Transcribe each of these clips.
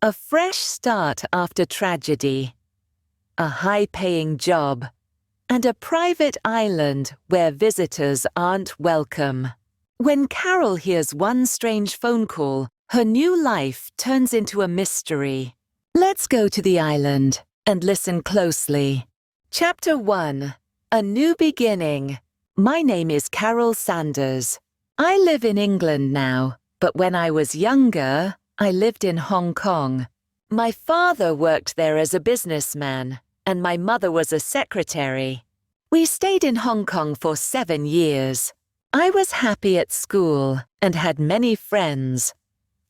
A fresh start after tragedy, a high-paying job, and a private island where visitors aren't welcome. When Carol hears one strange phone call, her new life turns into a mystery. Let's go to the island and listen closely. Chapter 1. A New Beginning. My name is Carol Sanders. I live in England now, but when I was younger, I lived in Hong Kong. My father worked there as a businessman, and my mother was a secretary. We stayed in Hong Kong for 7 years. I was happy at school and had many friends.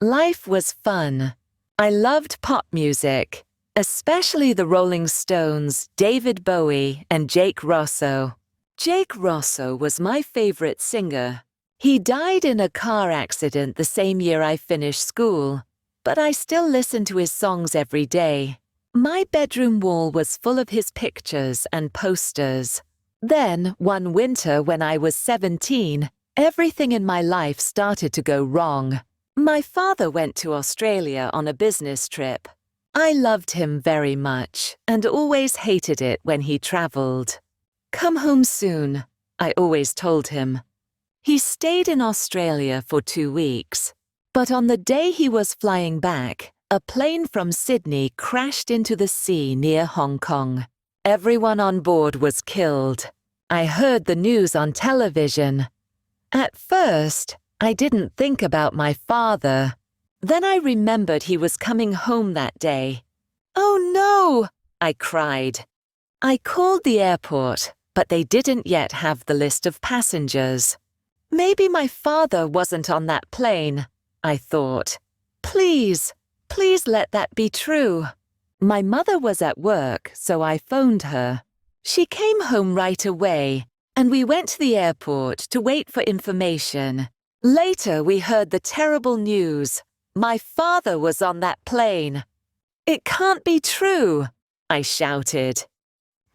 Life was fun. I loved pop music, especially the Rolling Stones, David Bowie, and Jake Rosso. Jake Rosso was my favorite singer. He died in a car accident the same year I finished school, but I still listen to his songs every day. My bedroom wall was full of his pictures and posters. Then, one winter when I was 17, everything in my life started to go wrong. My father went to Australia on a business trip. I loved him very much and always hated it when he traveled. "Come home soon," I always told him. He stayed in Australia for 2 weeks, but on the day he was flying back, a plane from Sydney crashed into the sea near Hong Kong. Everyone on board was killed. I heard the news on television. At first, I didn't think about my father. Then I remembered he was coming home that day. "Oh no!" I cried. I called the airport, but they didn't yet have the list of passengers. Maybe my father wasn't on that plane, I thought. Please let that be true. My mother was at work, so I phoned her. She came home right away, and we went to the airport to wait for information. Later, we heard the terrible news. My father was on that plane. "It can't be true," I shouted.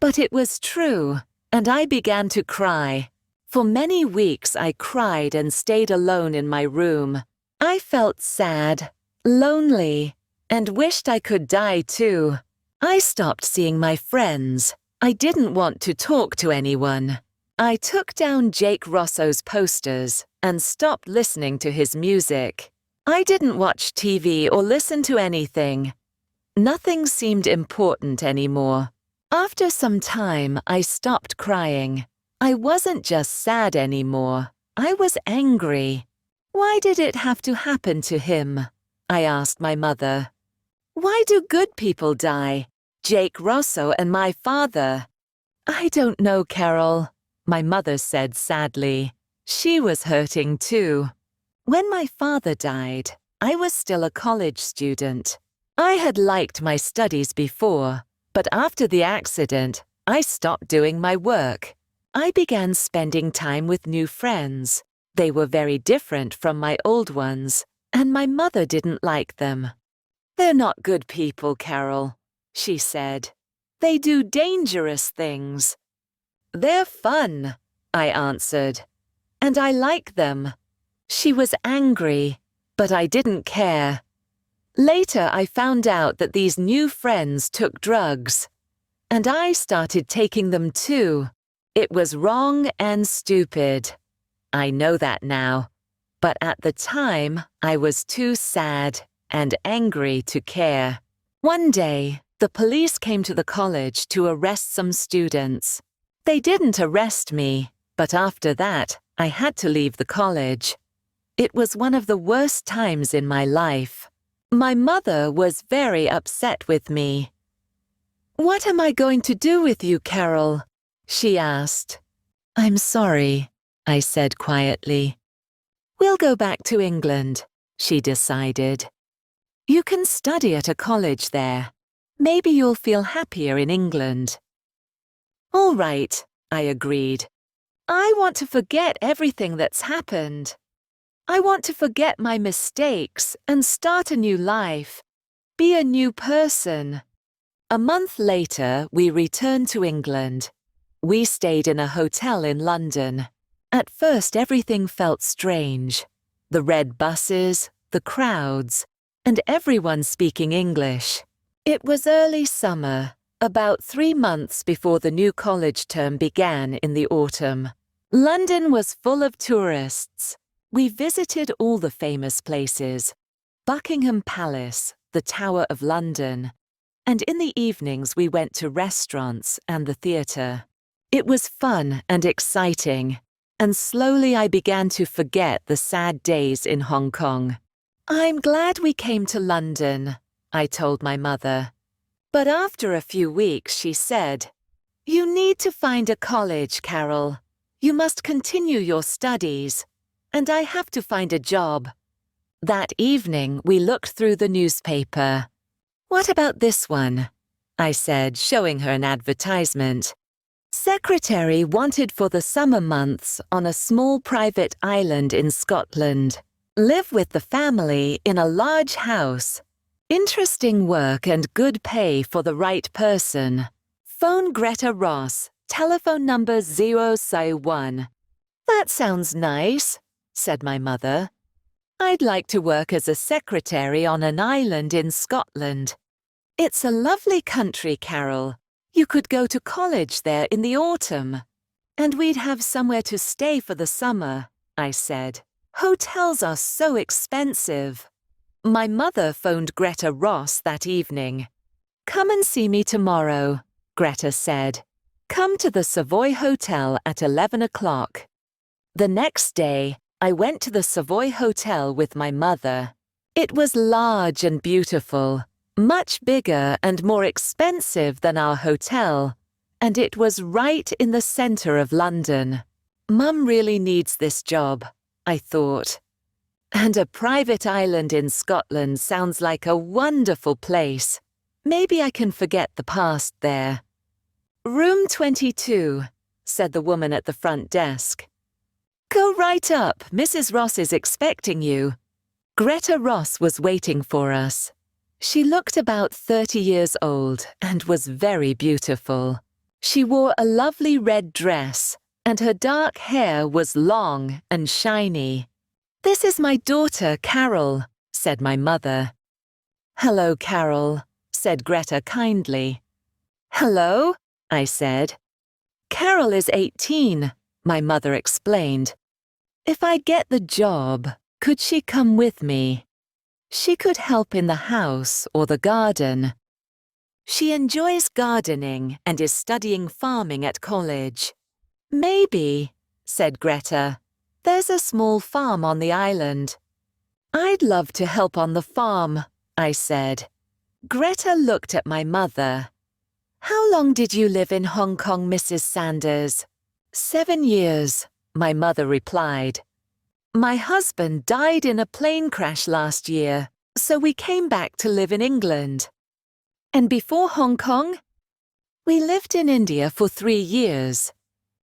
But it was true, and I began to cry. For many weeks I cried and stayed alone in my room. I felt sad, lonely, and wished I could die too. I stopped seeing my friends. I didn't want to talk to anyone. I took down Jake Rosso's posters and stopped listening to his music. I didn't watch TV or listen to anything. Nothing seemed important anymore. After some time, I stopped crying. I wasn't just sad anymore. I was angry. Why did it have to happen to him? I asked my mother. Why do good people die? Jake Rosso and my father. "I don't know, Carol," my mother said sadly. She was hurting too. When my father died, I was still a college student. I had liked my studies before, but after the accident, I stopped doing my work. I began spending time with new friends. They were very different from my old ones, and my mother didn't like them. "They're not good people, Carol," she said. "They do dangerous things." "They're fun," I answered, "and I like them." She was angry, but I didn't care. Later, I found out that these new friends took drugs, and I started taking them too. It was wrong and stupid. I know that now, but at the time, I was too sad and angry to care. One day, the police came to the college to arrest some students. They didn't arrest me, but after that, I had to leave the college. It was one of the worst times in my life. My mother was very upset with me. "What am I going to do with you, Carol?" she asked. "I'm sorry," I said quietly. "We'll go back to England," she decided. "You can study at a college there. Maybe you'll feel happier in England." "All right," I agreed. "I want to forget everything that's happened. I want to forget my mistakes and start a new life, be a new person." A month later, we returned to England. We stayed in a hotel in London. At first, everything felt strange. The red buses, the crowds. and everyone speaking English. It was early summer, about 3 months before the new college term began in the autumn. London was full of tourists. We visited all the famous places: Buckingham Palace, the Tower of London, and in the evenings we went to restaurants and the theatre. It was fun and exciting, and slowly I began to forget the sad days in Hong Kong. "I'm glad we came to London," I told my mother. But after a few weeks she said, "You need to find a college, Carol. You must continue your studies, and I have to find a job." That evening we looked through the newspaper. "What about this one?" I said, showing her an advertisement. "Secretary wanted for the summer months on a small private island in Scotland. Live with the family in a large house. Interesting work and good pay for the right person. Phone Greta Ross, telephone number 001. "That sounds nice," said my mother. "I'd like to work as a secretary on an island in Scotland. It's a lovely country, Carol. You could go to college there in the autumn. And we'd have somewhere to stay for the summer," I said. "Hotels are so expensive." My mother phoned Greta Ross that evening. "Come and see me tomorrow," Greta said. "Come to the Savoy Hotel at 11 o'clock. The next day, I went to the Savoy Hotel with my mother. It was large and beautiful, much bigger and more expensive than our hotel, and it was right in the center of London. Mum really needs this job, I thought. And a private island in Scotland sounds like a wonderful place. Maybe I can forget the past there. "Room 22, said the woman at the front desk. "Go right up, Mrs. Ross is expecting you." Greta Ross was waiting for us. She looked about 30 years old and was very beautiful. She wore a lovely red dress, and her dark hair was long and shiny. "This is my daughter, Carol," said my mother. "Hello, Carol," said Greta kindly. "Hello," I said. "Carol is 18, my mother explained. "If I get the job, could she come with me? She could help in the house or the garden. She enjoys gardening and is studying farming at college." "Maybe," said Greta. "There's a small farm on the island." "I'd love to help on the farm," I said. Greta looked at my mother. "How long did you live in Hong Kong, Mrs. Sanders?" 7 years, my mother replied. "My husband died in a plane crash last year, so we came back to live in England." "And before Hong Kong?" "We lived in India for 3 years."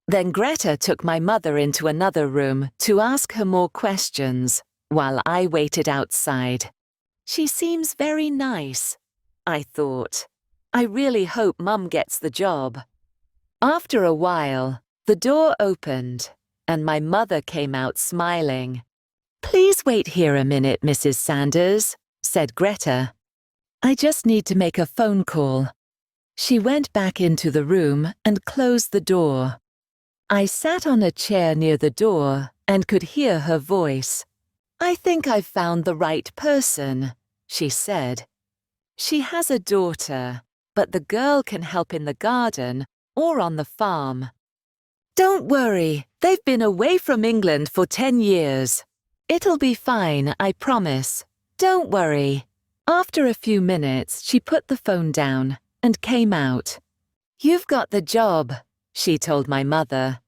Then Greta took my mother into another room to ask her more questions, while I waited outside. She seems very nice, I thought. I really hope Mum gets the job. After a while, the door opened, and my mother came out smiling. "Please wait here a minute, Mrs. Sanders," said Greta. "I just need to make a phone call." She went back into the room and closed the door. I sat on a chair near the door and could hear her voice. "I think I've found the right person," she said. "She has a daughter, but the girl can help in the garden or on the farm. Don't worry, they've been away from England for 10 years. It'll be fine, I promise. Don't worry." After a few minutes, she put the phone down and came out. "You've got the job," she told my mother.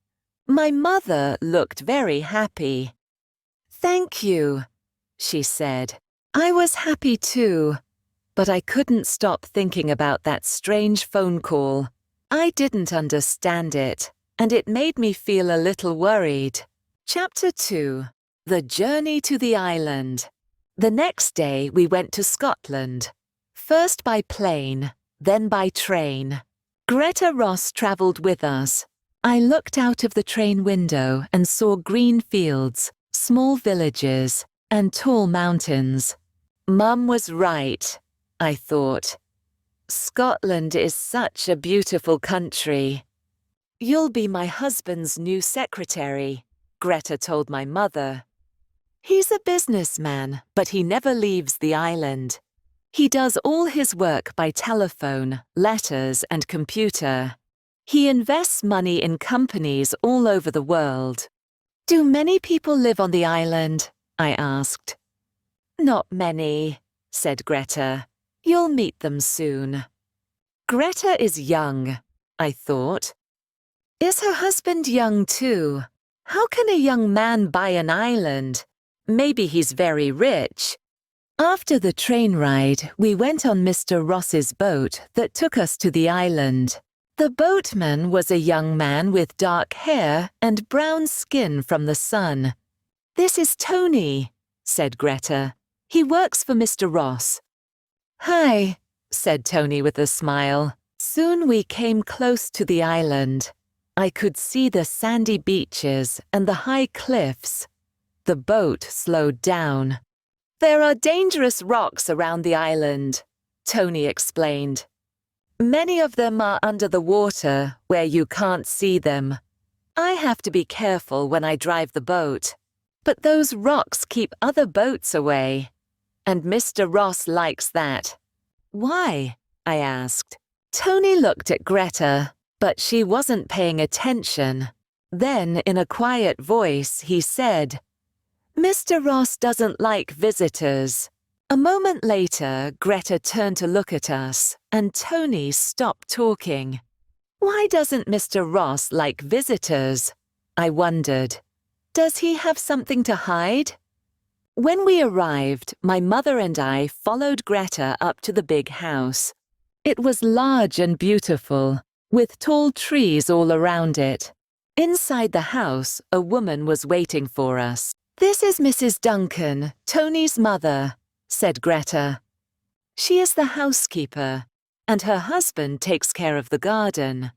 My mother looked very happy. "Thank you," she said. I was happy too, but I couldn't stop thinking about that strange phone call. I didn't understand it, and it made me feel a little worried. Chapter 2: The Journey to the Island. The next day we went to Scotland, first by plane, then by train. Greta Ross travelled with us. I looked out of the train window and saw green fields, small villages, and tall mountains. Mum was right, I thought. Scotland is such a beautiful country. You'll be my husband's new secretary, Greta told my mother. He's a businessman, but he never leaves the island. He does all his work by telephone, letters, and computer. He invests money in companies all over the world. Do many people live on the island? I asked. Not many, said Greta. You'll meet them soon. Greta is young, I thought. Is her husband young too? How can a young man buy an island? Maybe he's very rich. After the train ride, we went on Mr. Ross's boat that took us to the island. The boatman was a young man with dark hair and brown skin from the sun. This is Tony, said Greta. He works for Mr. Ross. Hi, said Tony with a smile. Soon we came close to the island. I could see the sandy beaches and the high cliffs. The boat slowed down. There are dangerous rocks around the island, Tony explained. Many of them are under the water where you can't see them. I have to be careful when I drive the boat. But those rocks keep other boats away. And Mr. Ross likes that. Why? I asked. Tony looked at Greta, but she wasn't paying attention. Then, in a quiet voice, he said, Mr. Ross doesn't like visitors. A moment later, Greta turned to look at us, and Tony stopped talking. Why doesn't Mr. Ross like visitors? I wondered. Does he have something to hide? When we arrived, my mother and I followed Greta up to the big house. It was large and beautiful, with tall trees all around it. Inside the house, a woman was waiting for us. This is Mrs. Duncan, Tony's mother, said Greta. She is the housekeeper, and her husband takes care of the garden.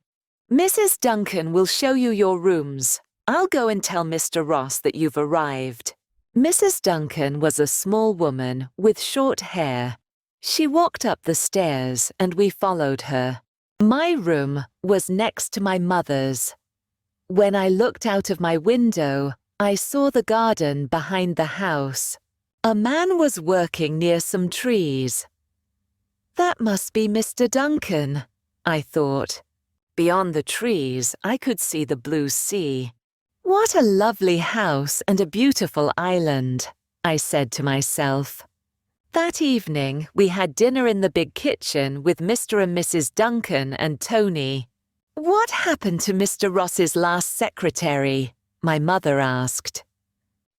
Mrs. Duncan will show you your rooms. I'll go and tell Mr. Ross that you've arrived. Mrs. Duncan was a small woman with short hair. She walked up the stairs and we followed her. My room was next to my mother's. When I looked out of my window, I saw the garden behind the house. A man was working near some trees. That must be Mr. Duncan, I thought. Beyond the trees, I could see the blue sea. What a lovely house and a beautiful island, I said to myself. That evening, we had dinner in the big kitchen with Mr. and Mrs. Duncan and Tony. What happened to Mr. Ross's last secretary? My mother asked.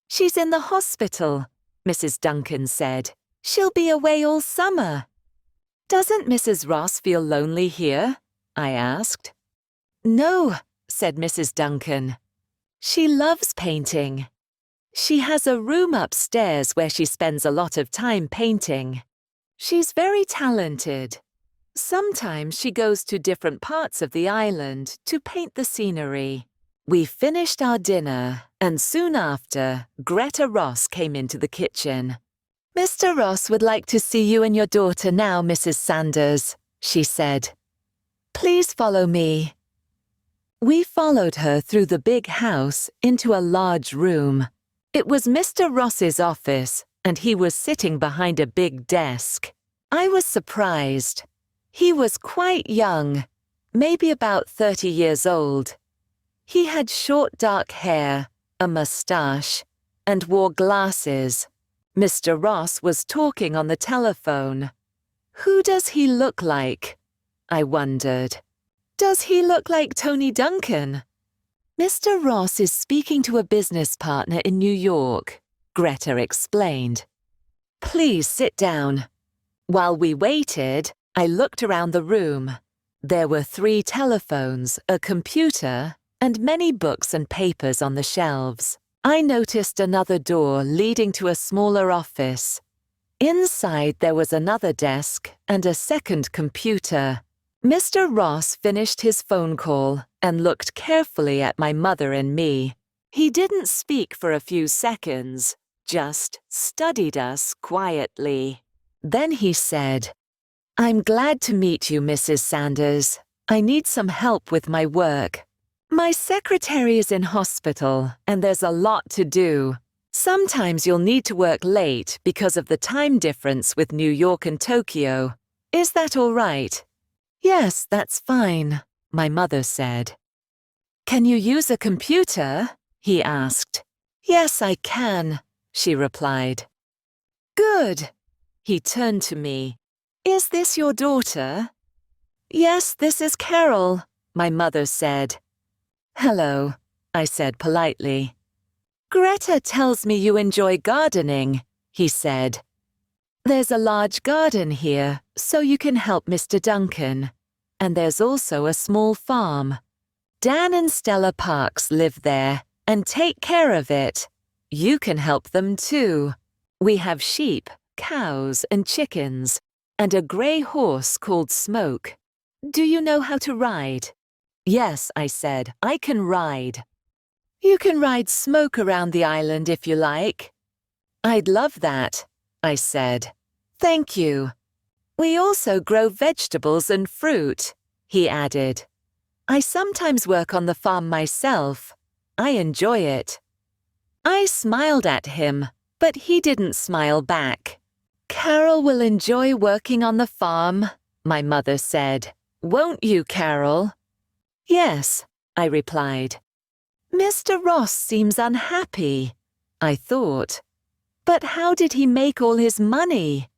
She's in the hospital, Mrs. Duncan said. She'll be away all summer. Doesn't Mrs. Ross feel lonely here? I asked. No, said Mrs. Duncan. She loves painting. She has a room upstairs where she spends a lot of time painting. She's very talented. Sometimes she goes to different parts of the island to paint the scenery. We finished our dinner, and soon after, Greta Ross came into the kitchen. Mr. Ross would like to see you and your daughter now, Mrs. Sanders, she said. Please follow me. We followed her through the big house into a large room. It was Mr. Ross's office, and he was sitting behind a big desk. I was surprised. He was quite young, maybe about 30 years old. He had short dark hair, a moustache, and wore glasses. Mr. Ross was talking on the telephone. Who does he look like? I wondered. Does he look like Tony Duncan? Mr. Ross is speaking to a business partner in New York, Greta explained. Please sit down. While we waited, I looked around the room. There were 3 telephones, a computer, and many books and papers on the shelves. I noticed another door leading to a smaller office. Inside there was another desk and a second computer. Mr. Ross finished his phone call and looked carefully at my mother and me. He didn't speak for a few seconds, just studied us quietly. Then he said, "I'm glad to meet you, Mrs. Sanders. I need some help with my work. My secretary is in hospital, and there's a lot to do. Sometimes you'll need to work late because of the time difference with New York and Tokyo. Is that all right?" "Yes, that's fine," my mother said. "Can you use a computer?" he asked. "Yes, I can," she replied. "Good." He turned to me. "Is this your daughter?" "Yes, this is Carol," my mother said. "Hello," I said politely. "Greta tells me you enjoy gardening," he said. "There's a large garden here, so you can help Mr. Duncan. And there's also a small farm. Dan and Stella Parks live there and take care of it. You can help them too. We have sheep, cows, and chickens, and a gray horse called Smoke. Do you know how to ride?" "Yes," I said, "I can ride." "You can ride Smoke around the island if you like." "I'd love that," I said. "Thank you." "We also grow vegetables and fruit," he added. "I sometimes work on the farm myself. I enjoy it." I smiled at him, but he didn't smile back. "Carol will enjoy working on the farm," my mother said. "Won't you, Carol?" "Yes," I replied. "Mr. Ross seems unhappy," I thought. But how did he make all his money?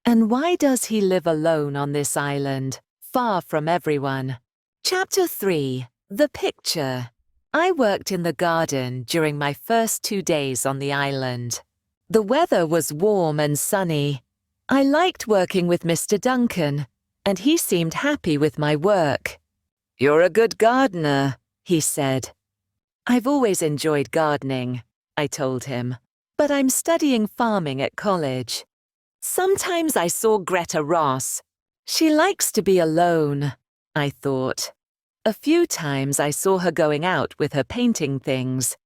And why does he live alone on this island, far from everyone? Chapter 3. The Picture. I worked in the garden during my first 2 days on the island. The weather was warm and sunny. I liked working with Mr. Duncan, and he seemed happy with my work. "You're a good gardener," he said. "I've always enjoyed gardening," I told him, "but I'm studying farming at college." Sometimes I saw Greta Ross. She likes to be alone, I thought. A few times I saw her going out with her painting things.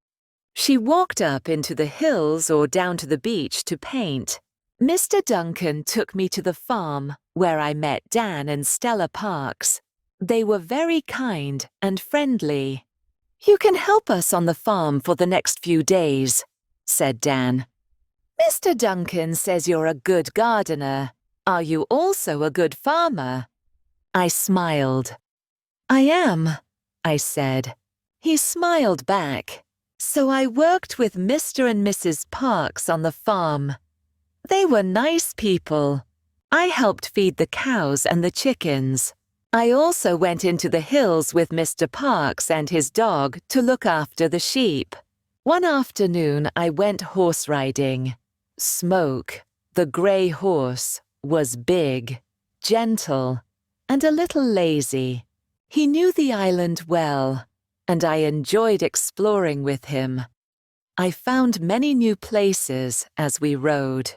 She walked up into the hills or down to the beach to paint. Mr. Duncan took me to the farm, where I met Dan and Stella Parks. They were very kind and friendly. "You can help us on the farm for the next few days," said Dan. "Mr. Duncan says you're a good gardener. Are you also a good farmer?" I smiled. "I am," I said. He smiled back. So I worked with Mr. and Mrs. Parks on the farm. They were nice people. I helped feed the cows and the chickens. I also went into the hills with Mr. Parks and his dog to look after the sheep. One afternoon I went horse riding. Smoke, the gray horse, was big, gentle, and a little lazy. He knew the island well, and I enjoyed exploring with him. I found many new places as we rode.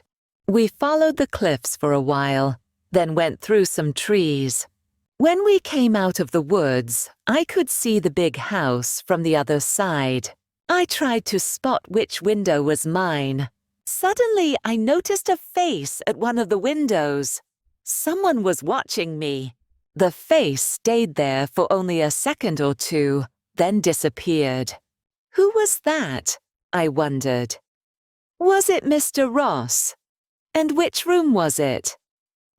We followed the cliffs for a while, then went through some trees. When we came out of the woods, I could see the big house from the other side. I tried to spot which window was mine. Suddenly, I noticed a face at one of the windows. Someone was watching me. The face stayed there for only a second or two, then disappeared. Who was that? I wondered. Was it Mr. Ross? And which room was it?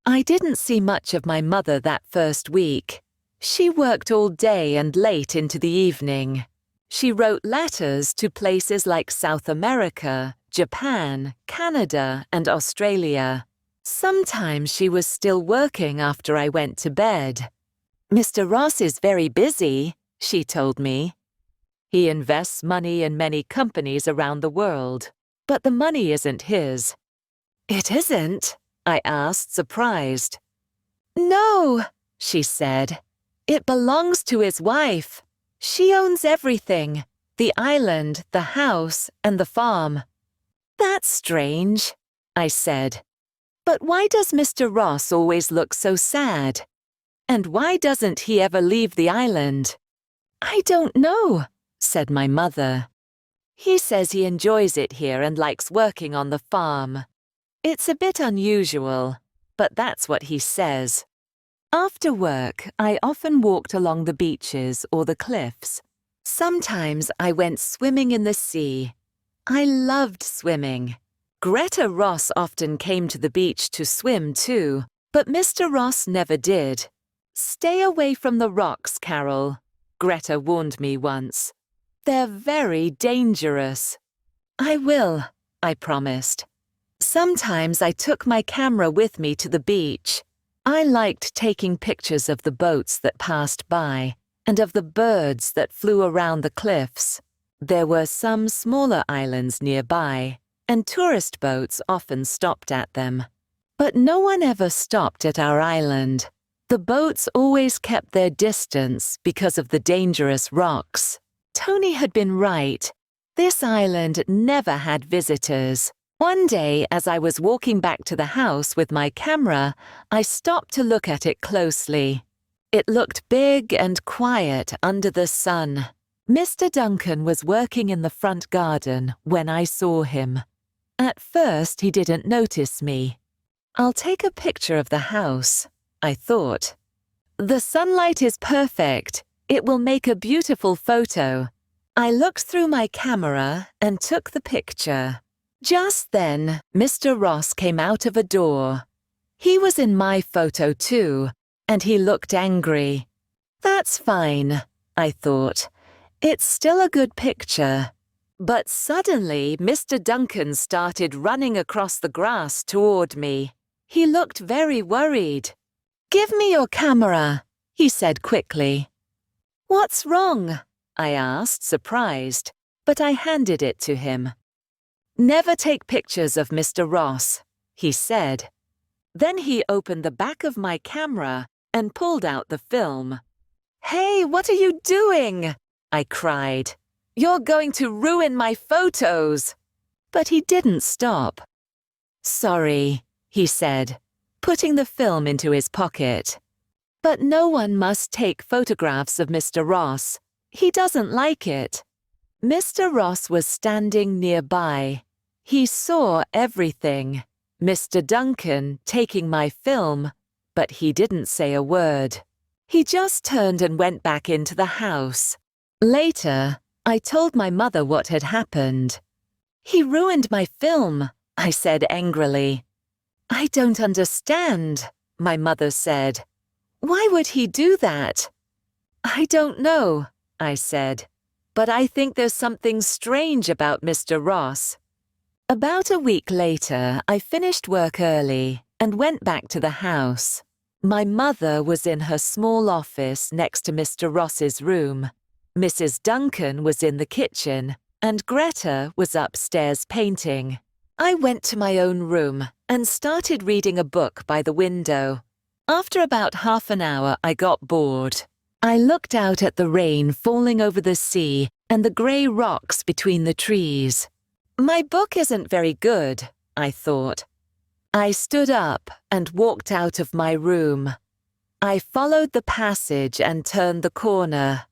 I didn't see much of my mother that first week. She worked all day and late into the evening. She wrote letters to places like South America, Japan, Canada, and Australia. Sometimes she was still working after I went to bed. "Mr. Ross is very busy," she told me. "He invests money in many companies around the world, but the money isn't his." "It isn't?" I asked, surprised. "No," she said. "It belongs to his wife. She owns everything, the island, the house, and the farm." "That's strange," I said. "But why does Mr. Ross always look so sad? And why doesn't he ever leave the island?" "I don't know," said my mother. He says he enjoys it here and likes working on the farm. It's a bit unusual, but that's what he says. After work, I often walked along the beaches or the cliffs. Sometimes I went swimming in the sea. I loved swimming. Greta Ross often came to the beach to swim too, but Mr. Ross never did. "Stay away from the rocks, Carol," Greta warned me once. "They're very dangerous." "I will," I promised. Sometimes I took my camera with me to the beach. I liked taking pictures of the boats that passed by and of the birds that flew around the cliffs. There were some smaller islands nearby, and tourist boats often stopped at them. But no one ever stopped at our island. The boats always kept their distance because of the dangerous rocks. Tony had been right. This island never had visitors. One day, as I was walking back to the house with my camera, I stopped to look at it closely. It looked big and quiet under the sun. Mr. Duncan was working in the front garden when I saw him. At first, he didn't notice me. "I'll take a picture of the house," I thought. "The sunlight is perfect. It will make a beautiful photo." I looked through my camera and took the picture. Just then, Mr. Ross came out of a door. He was in my photo too, and he looked angry. "That's fine," I thought. "It's still a good picture." But suddenly, Mr. Duncan started running across the grass toward me. He looked very worried. "Give me your camera," he said quickly. "What's wrong?" I asked, surprised, but I handed it to him. "Never take pictures of Mr. Ross," he said. Then he opened the back of my camera and pulled out the film. "Hey, what are you doing?" I cried. "You're going to ruin my photos." But he didn't stop. "Sorry," he said, putting the film into his pocket. "But no one must take photographs of Mr. Ross. He doesn't like it." Mr. Ross was standing nearby. He saw everything. Mr. Duncan taking my film, but he didn't say a word. He just turned and went back into the house. Later, I told my mother what had happened. "He ruined my film," I said angrily. "I don't understand," my mother said. "Why would he do that?" "I don't know," I said, "but I think there's something strange about Mr. Ross." About a week later, I finished work early and went back to the house. My mother was in her small office next to Mr. Ross's room. Mrs. Duncan was in the kitchen, and Greta was upstairs painting. I went to my own room and started reading a book by the window. After about half an hour, I got bored. I looked out at the rain falling over the sea and the grey rocks between the trees. My book isn't very good, I thought. I stood up and walked out of my room. I followed the passage and turned the corner.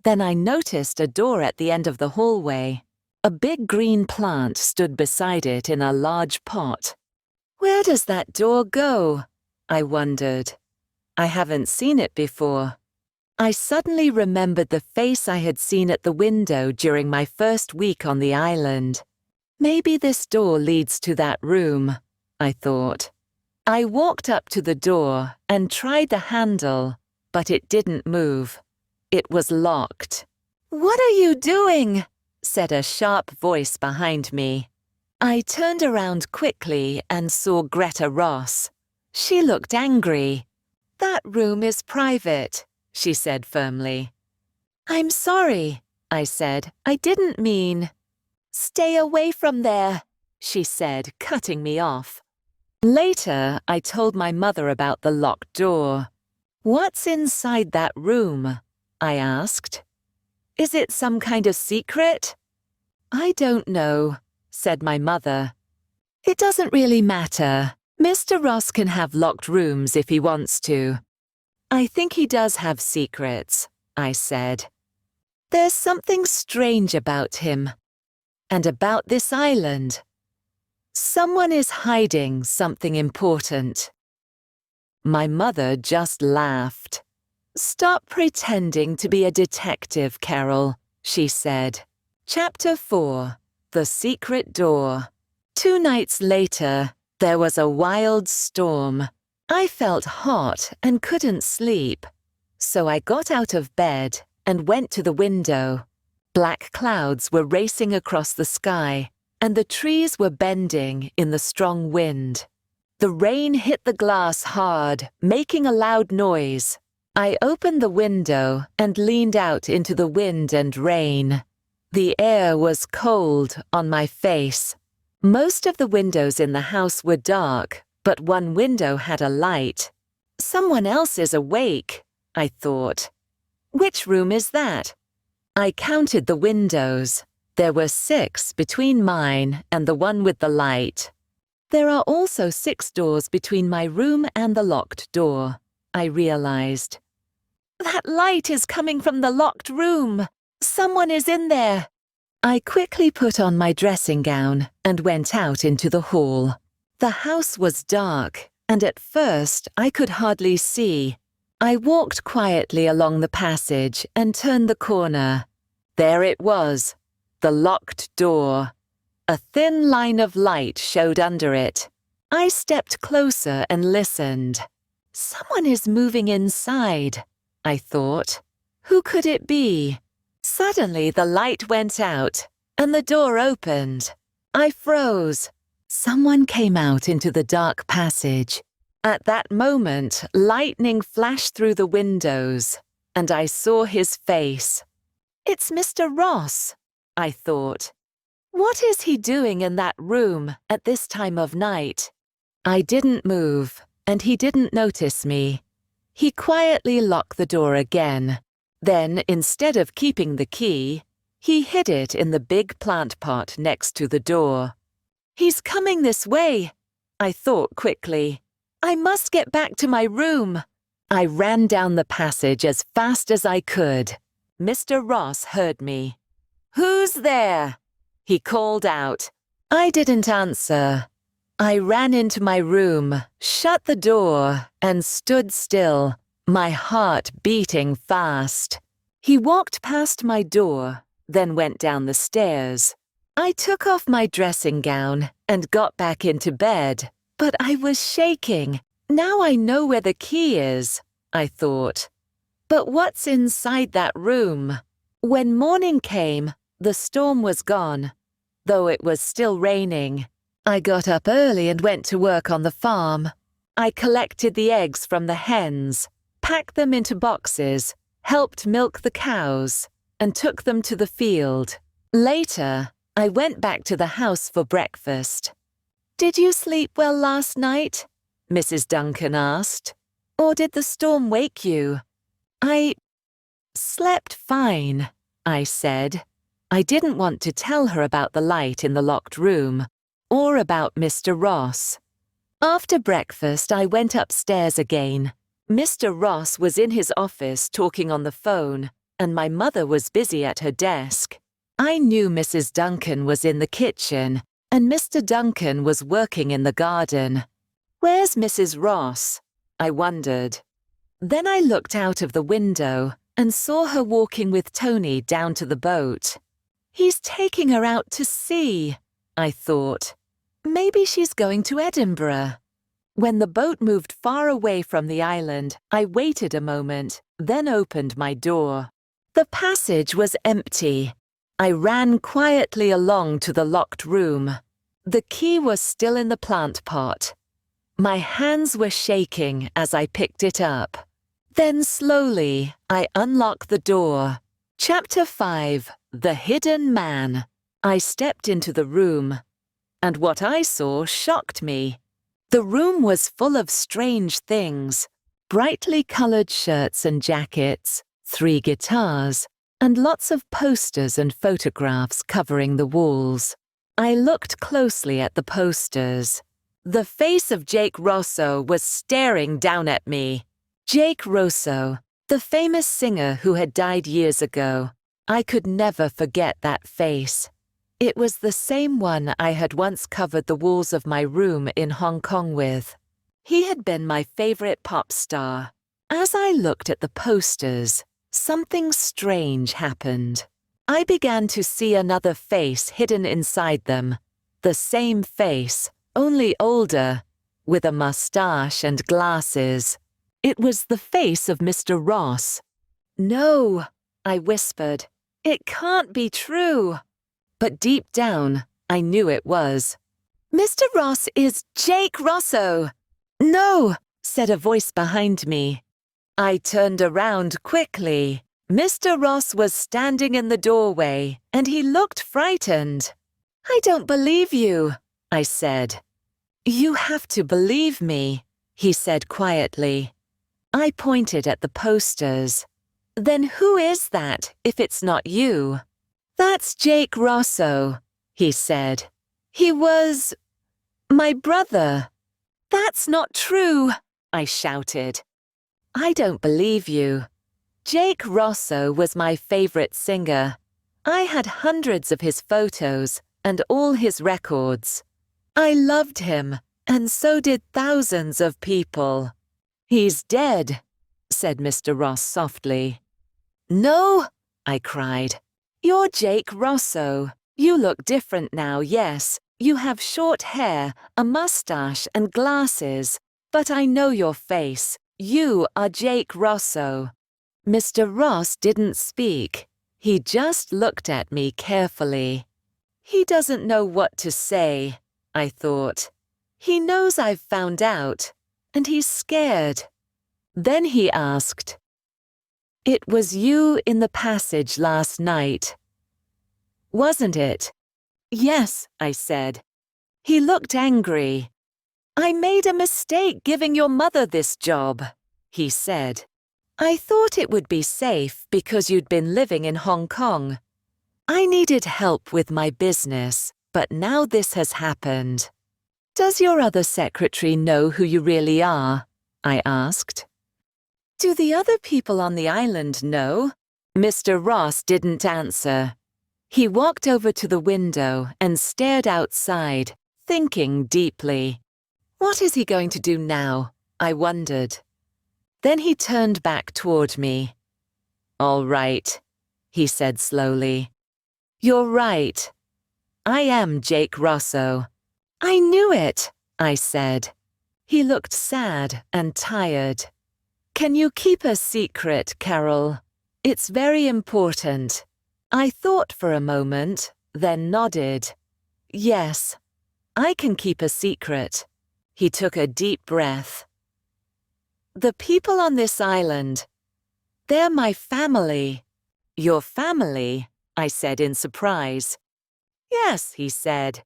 Then I noticed a door at the end of the hallway. A big green plant stood beside it in a large pot. "Where does that door go?" I wondered. I haven't seen it before. I suddenly remembered the face I had seen at the window during my first week on the island. Maybe this door leads to that room, I thought. I walked up to the door and tried the handle, but it didn't move. It was locked. "What are you doing?" said a sharp voice behind me. I turned around quickly and saw Greta Ross. She looked angry. "That room is private," she said firmly. "I'm sorry," I said. "I didn't mean." "Stay away from there," she said, cutting me off. Later, I told my mother about the locked door. "What's inside that room?" I asked. "Is it some kind of secret?" "I don't know," said my mother. "It doesn't really matter. Mr. Ross can have locked rooms if he wants to." "I think he does have secrets," I said. "There's something strange about him." and about this island. Someone is hiding something important. My mother just laughed. "Stop pretending to be a detective, Carol," she said. Chapter 4. The Secret Door. 2 nights later, there was a wild storm. I felt hot and couldn't sleep. So I got out of bed and went to the window. Black clouds were racing across the sky, and the trees were bending in the strong wind. The rain hit the glass hard, making a loud noise. I opened the window and leaned out into the wind and rain. The air was cold on my face. Most of the windows in the house were dark, but one window had a light. Someone else is awake, I thought. Which room is that? I counted the windows. There were 6 between mine and the one with the light. There are also 6 doors between my room and the locked door, I realized. That light is coming from the locked room. Someone is in there. I quickly put on my dressing gown and went out into the hall. The house was dark, and at first I could hardly see. I walked quietly along the passage and turned the corner. There it was, the locked door. A thin line of light showed under it. I stepped closer and listened. Someone is moving inside, I thought. Who could it be? Suddenly the light went out, and the door opened. I froze. Someone came out into the dark passage. At that moment, lightning flashed through the windows, and I saw his face. It's Mr. Ross, I thought. What is he doing in that room at this time of night? I didn't move, and he didn't notice me. He quietly locked the door again. Then, instead of keeping the key, he hid it in the big plant pot next to the door. He's coming this way, I thought quickly. I must get back to my room. I ran down the passage as fast as I could. Mr. Ross heard me. Who's there? He called out. I didn't answer. I ran into my room, shut the door, and stood still, my heart beating fast. He walked past my door, then went down the stairs. I took off my dressing gown and got back into bed, but I was shaking. Now I know where the key is, I thought. But what's inside that room? When morning came, the storm was gone, though it was still raining. I got up early and went to work on the farm. I collected the eggs from the hens, packed them into boxes, helped milk the cows, and took them to the field. Later, I went back to the house for breakfast. Did you sleep well last night? Mrs. Duncan asked. Or did the storm wake you? I slept fine, I said. I didn't want to tell her about the light in the locked room, or about Mr. Ross. After breakfast, I went upstairs again. Mr. Ross was in his office talking on the phone, and my mother was busy at her desk. I knew Mrs. Duncan was in the kitchen, and Mr. Duncan was working in the garden. Where's Mrs. Ross? I wondered. Then I looked out of the window and saw her walking with Tony down to the boat. He's taking her out to sea, I thought. Maybe she's going to Edinburgh. When the boat moved far away from the island, I waited a moment, then opened my door. The passage was empty. I ran quietly along to the locked room. The key was still in the plant pot. My hands were shaking as I picked it up. Then slowly, I unlocked the door. Chapter 5. The Hidden Man. I stepped into the room, and what I saw shocked me. The room was full of strange things. Brightly colored shirts and jackets, 3 guitars, and lots of posters and photographs covering the walls. I looked closely at the posters. The face of Jake Rosso was staring down at me. Jake Rosso, the famous singer who had died years ago. I could never forget that face. It was the same one I had once covered the walls of my room in Hong Kong with. He had been my favorite pop star. As I looked at the posters, something strange happened. I began to see another face hidden inside them. The same face, only older, with a mustache and glasses. It was the face of Mr. Ross. "No," I whispered. "It can't be true." But deep down, I knew it was. "Mr. Ross is Jake Rosso." "No," said a voice behind me. I turned around quickly. Mr. Ross was standing in the doorway, and he looked frightened. "I don't believe you," I said. "You have to believe me," he said quietly. I pointed at the posters. "Then who is that, if it's not you?" "That's Jake Rosso," he said. "He was my brother." "That's not true," I shouted. "I don't believe you. Jake Rosso was my favorite singer. I had hundreds of his photos and all his records. I loved him, and so did thousands of people." "He's dead," said Mr. Ross softly. "No," I cried. "You're Jake Rosso. You look different now, yes. You have short hair, a mustache, and glasses. But I know your face. You are Jake Rosso." Mr. Ross didn't speak. He just looked at me carefully. He doesn't know what to say, I thought. He knows I've found out, and he's scared. Then he asked, "It was you in the passage last night, wasn't it?" "Yes," I said. He looked angry. "I made a mistake giving your mother this job," he said. "I thought it would be safe because you'd been living in Hong Kong. I needed help with my business, but now this has happened." "Does your other secretary know who you really are?" I asked. "Do the other people on the island know?" Mr. Ross didn't answer. He walked over to the window and stared outside, thinking deeply. What is he going to do now? I wondered. Then he turned back toward me. "All right," he said slowly. "You're right. I am Jake Rosso." "I knew it," I said. He looked sad and tired. "Can you keep a secret, Carol? It's very important." I thought for a moment, then nodded. "Yes, I can keep a secret." He took a deep breath. "The people on this island, they're my family." "Your family?" I said in surprise. "Yes," he said.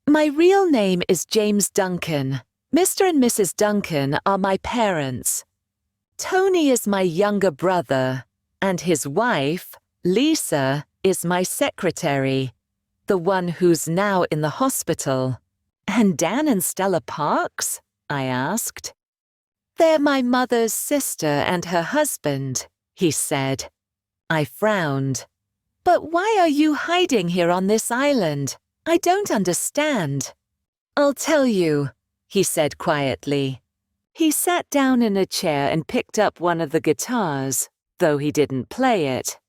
"My real name is James Duncan. Mr. and Mrs. Duncan are my parents. Tony is my younger brother, and his wife, Lisa, is my secretary, the one who's now in the hospital." "And Dan and Stella Parks?" I asked. "They're my mother's sister and her husband," he said. I frowned. "But why are you hiding here on this island? I don't understand." "I'll tell you," he said quietly. He sat down in a chair and picked up one of the guitars, though he didn't play it.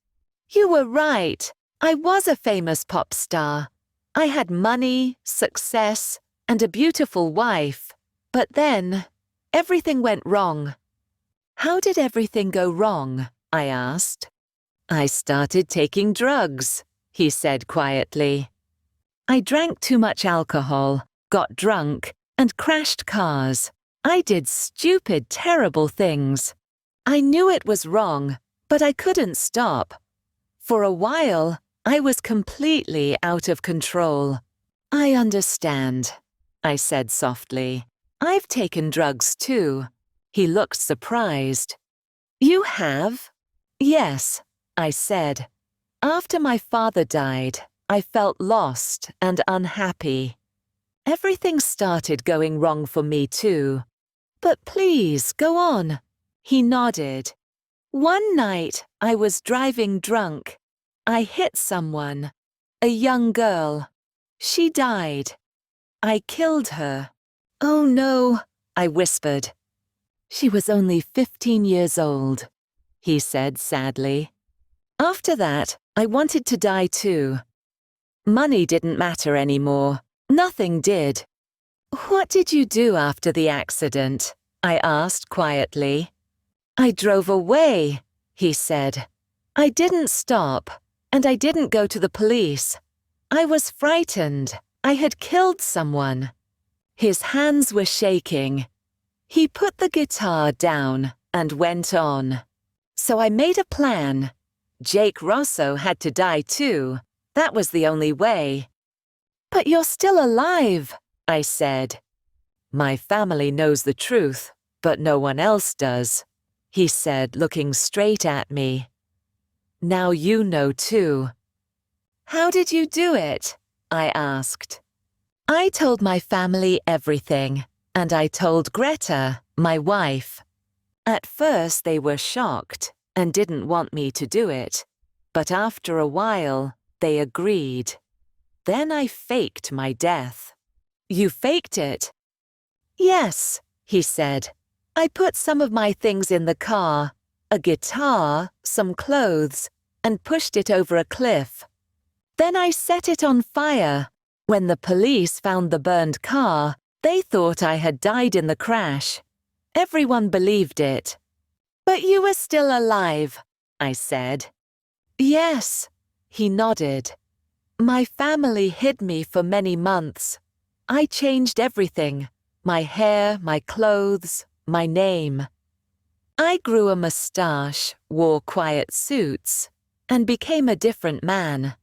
"You were right. I was a famous pop star. I had money, success, and a beautiful wife. But then, everything went wrong." "How did everything go wrong?" I asked. "I started taking drugs," he said quietly. "I drank too much alcohol, got drunk, and crashed cars. I did stupid, terrible things. I knew it was wrong, but I couldn't stop. For a while, I was completely out of control." "I understand," I said softly. "I've taken drugs too." He looked surprised. "You have?" "Yes," I said. "After my father died, I felt lost and unhappy. Everything started going wrong for me too." "But please, go on." He nodded. "One night, I was driving drunk. I hit someone. a young girl. She died. I killed her. Oh no, I whispered. She was only 15 years old, he said sadly. After that, I wanted to die too. Money didn't matter anymore. Nothing did. What did you do after the accident? I asked quietly. I drove away, he said. I didn't stop, and I didn't go to the police. I was frightened. I had killed someone. His hands were shaking. He put the guitar down and went on. So I made a plan. Jake Rosso had to die too. That was the only way. But you're still alive, I said. My family knows the truth, but no one else does, he said, looking straight at me. Now you know too. How did you do it? I asked. I told my family everything, and I told Greta, my wife. At first they were shocked and didn't want me to do it, but after a while they agreed. Then I faked my death. You faked it? Yes, he said. I put some of my things in the car, a guitar, some clothes, and pushed it over a cliff. Then I set it on fire. When the police found the burned car, they thought I had died in the crash. Everyone believed it. But you were still alive, I said. Yes, he nodded. My family hid me for many months. I changed everything. My hair, my clothes, my name. I grew a mustache, wore quiet suits, and became a different man.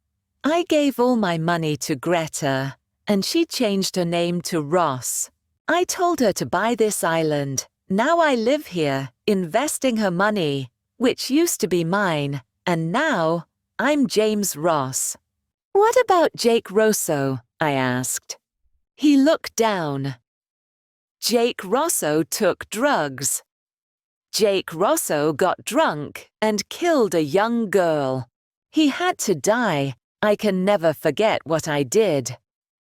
I gave all my money to Greta, and she changed her name to Ross. I told her to buy this island. Now I live here, investing her money, which used to be mine, and now I'm James Ross. What about Jake Rosso? I asked. He looked down. Jake Rosso took drugs. Jake Rosso got drunk and killed a young girl. He had to die. I can never forget what I did.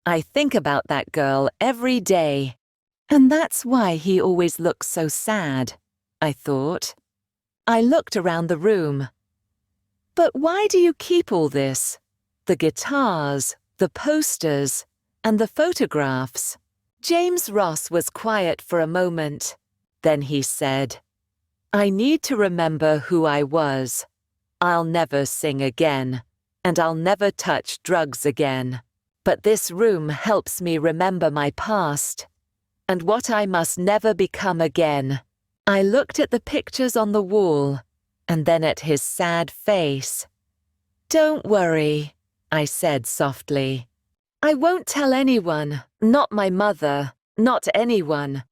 I think about that girl every day. And that's why he always looks so sad, I thought. I looked around the room. But why do you keep all this? The guitars, the posters, and the photographs. James Ross was quiet for a moment. Then he said, I need to remember who I was. I'll never sing again, and I'll never touch drugs again. But this room helps me remember my past, and what I must never become again. I looked at the pictures on the wall, and then at his sad face. Don't worry, I said softly. I won't tell anyone, not my mother, not anyone.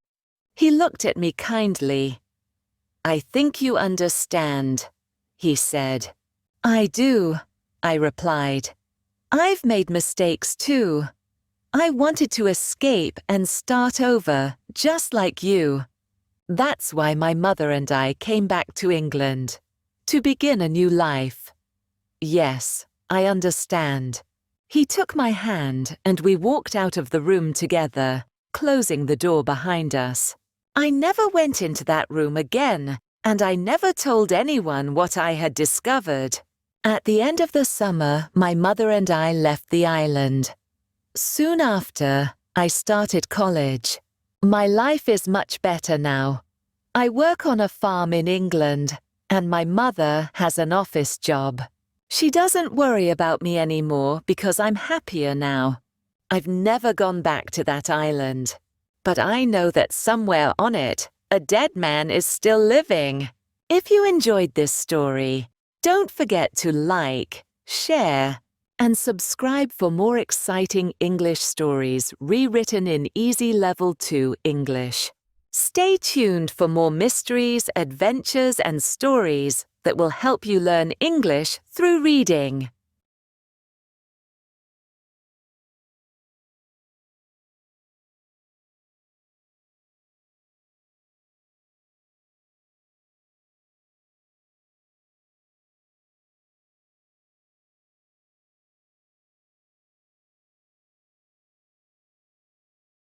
He looked at me kindly. I think you understand, he said. I do, I replied. I've made mistakes too. I wanted to escape and start over, just like you. That's why my mother and I came back to England, to begin a new life. Yes, I understand. He took my hand and we walked out of the room together, closing the door behind us. I never went into that room again, and I never told anyone what I had discovered. At the end of the summer, my mother and I left the island. Soon after, I started college. My life is much better now. I work on a farm in England, and my mother has an office job. She doesn't worry about me anymore because I'm happier now. I've never gone back to that island, but I know that somewhere on it, a dead man is still living. If you enjoyed this story, don't forget to like, share, and subscribe for more exciting English stories rewritten in Easy Level 2 English. Stay tuned for more mysteries, adventures, and stories that will help you learn English through reading.